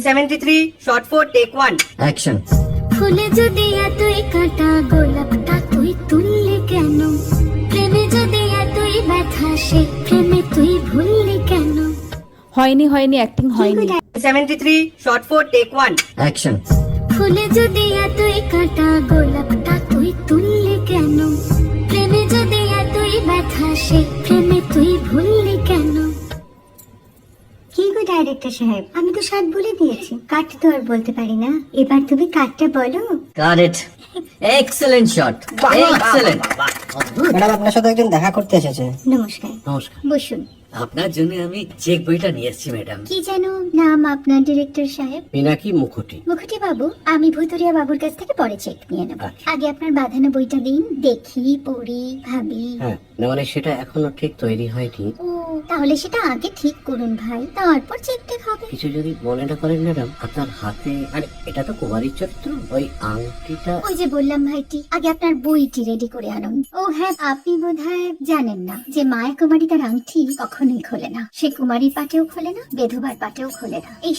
73 shot 4 take 1 action. ফুলে যদি এতই কাটা গোলাপটা তুই তুললি কেন? প্রেমে যদি এতই ব্যথা সে প্রেমে তুই ভুললি কেন? হয়নি অ্যাক্টিং হয়নি। 73 shot 4 take 1 অ্যাকশন। ফুলে যদি এতই কাটা গোলাপটা তুই তুললি কেন? প্রেমে যদি এতই ব্যথা সে প্রেমে তুই ভুললি কেন? কি গো ডাইরেক্টর সাহেব, আমি তো 7 বলে দিয়েছি, কাট তো আর বলতে পারি না, এবার তুমি কাটটা বলো। Got it. Excellent shot, excellent. Madam আপনার সাথে একজন দেখা করতে এসেছে। নমস্কার, নমস্কার। বসুন। আপনার জন্য আমি চেক বইটা নিয়ে এসেছি ম্যাডাম। কি যেন নাম আপনার ডিরেক্টর সাহেব? পিনাকি মুখোটি। মুখুটি বাবু, আমি ভুতুরিয়া বাবুর কাছ থেকে পরে চেক নিয়ে নেব। আচ্ছা। আগে আপনার বাঁধানো বইটা দিন, দেখি, পড়ি, ভাবি। হ্যাঁ, না মানে সেটা এখনো ঠিক তৈরি হয়নি। ও, তাহলে সেটা আগে ঠিক করুন ভাই, তারপর চেক টেক হবে। কিছু যদি মনে না করেন ম্যাডাম, আপনার হাতে, আরে এটা তো কুমারীর চরিত্র, ওই আংটিটা। ওই যে বললাম ভাইটি, আগে আপনার বইটি রেডি করে আনুন। ও হ্যাঁ, আপনি বোধহয় জানেন না যে মায়া কুমারী তার আংটি কখনোই খোলে না। সে কুমারীর পাটেও খোলে না, বেধবার পাটেও খোলে না। এই